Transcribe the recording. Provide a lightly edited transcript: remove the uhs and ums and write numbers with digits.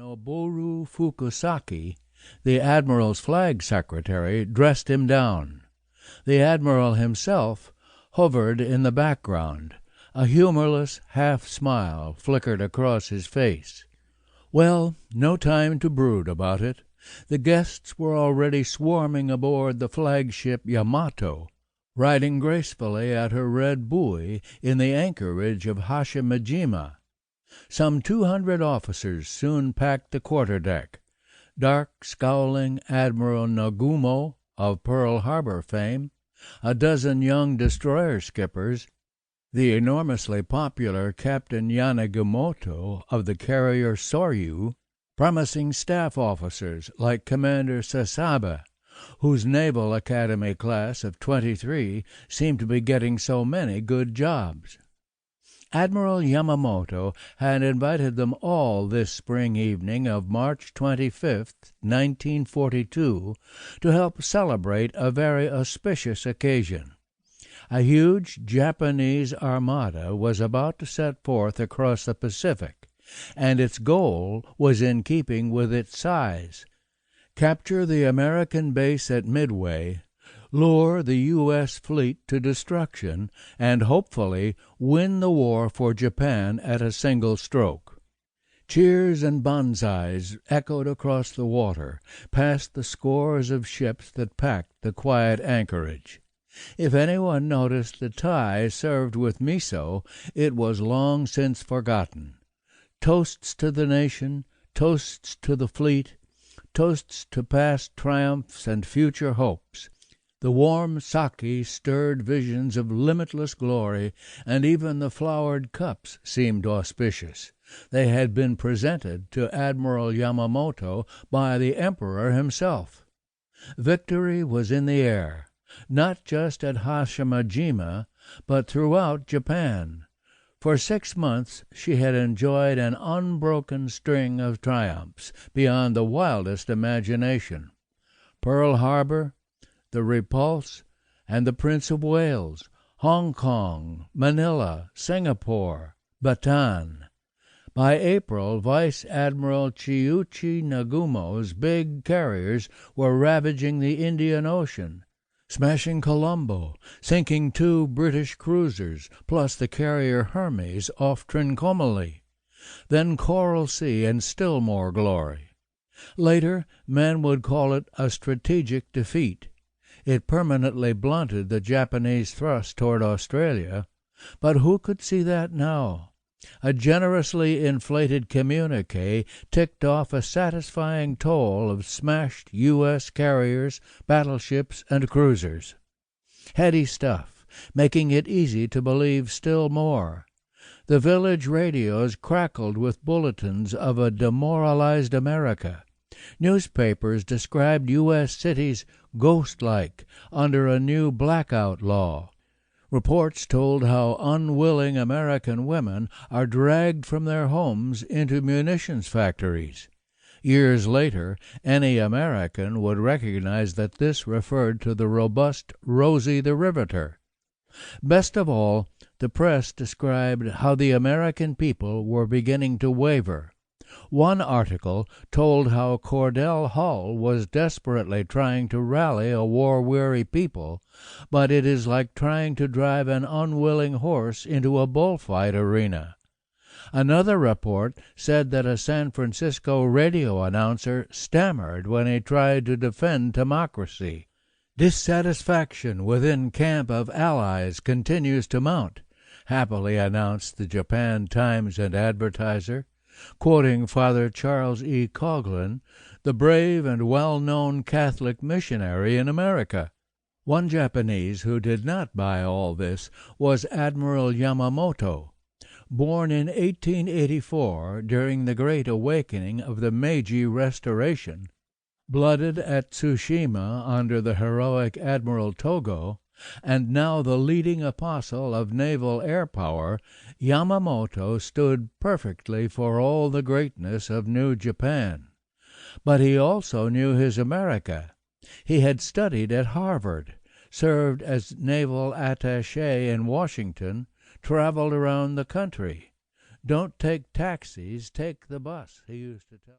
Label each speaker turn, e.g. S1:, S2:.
S1: Noboru Fukusaki, the admiral's flag secretary, dressed him down. The admiral himself hovered in the background. A humorless half-smile flickered across his face. Well, no time to brood about it. The guests were already swarming aboard the flagship Yamato, riding gracefully at her red buoy in the anchorage of Hashimajima. Some 200 officers soon packed the quarterdeck. Dark, scowling Admiral Nagumo, of Pearl Harbor fame, a dozen young destroyer skippers, the enormously popular Captain Yanagimoto of the carrier Soryu, promising staff officers like Commander Sasaba, whose Naval Academy class of 23 seemed to be getting so many good jobs. Admiral Yamamoto had invited them all this spring evening of March 25, 1942, to help celebrate a very auspicious occasion. A huge Japanese armada was about to set forth across the Pacific, and its goal was in keeping with its size: capture the American base at Midway, lure the U.S. fleet to destruction, and hopefully win the war for Japan at a single stroke. Cheers and banzais echoed across the water, past the scores of ships that packed the quiet anchorage. If anyone noticed the Thai served with miso, it was long since forgotten. Toasts to the nation, toasts to the fleet, toasts to past triumphs and future hopes. The warm sake stirred visions of limitless glory, and even the flowered cups seemed auspicious. They had been presented to Admiral Yamamoto by the Emperor himself. Victory was in the air, not just at Hashimajima, but throughout Japan. For 6 months she had enjoyed an unbroken string of triumphs beyond the wildest imagination. Pearl Harbor, the Repulse, and the Prince of Wales, Hong Kong, Manila, Singapore, Bataan. By April, Vice Admiral Chiuchi Nagumo's big carriers were ravaging the Indian Ocean, smashing Colombo, sinking 2 British cruisers, plus the carrier Hermes off Trincomalee. Then Coral Sea and still more glory. Later, men would call it a strategic defeat. It permanently blunted the Japanese thrust toward Australia. But who could see that now? A generously inflated communique ticked off a satisfying toll of smashed U.S. carriers, battleships, and cruisers. Heady stuff, making it easy to believe still more. The village radios crackled with bulletins of a demoralized America. Newspapers described U.S. cities ghost-like under a new blackout law. Reports told how unwilling American women are dragged from their homes into munitions factories. Years later, any American would recognize that this referred to the robust Rosie the Riveter. Best of all, the press described how the American people were beginning to waver. One article told how Cordell Hull was desperately trying to rally a war-weary people, but it is like trying to drive an unwilling horse into a bullfight arena. Another report said that a San Francisco radio announcer stammered when he tried to defend democracy. Dissatisfaction within camp of allies continues to mount, happily announced the Japan Times and Advertiser, quoting Father Charles E. Coughlin, the brave and well-known Catholic missionary in America. One Japanese who did not buy all this was Admiral Yamamoto. Born in 1884 during the Great Awakening of the Meiji Restoration, blooded at Tsushima under the heroic Admiral Togo, and now the leading apostle of naval air power, Yamamoto stood perfectly for all the greatness of New Japan. But he also knew his America. He had studied at Harvard, served as naval attaché in Washington, traveled around the country. "Don't take taxis, take the bus," he used to tell.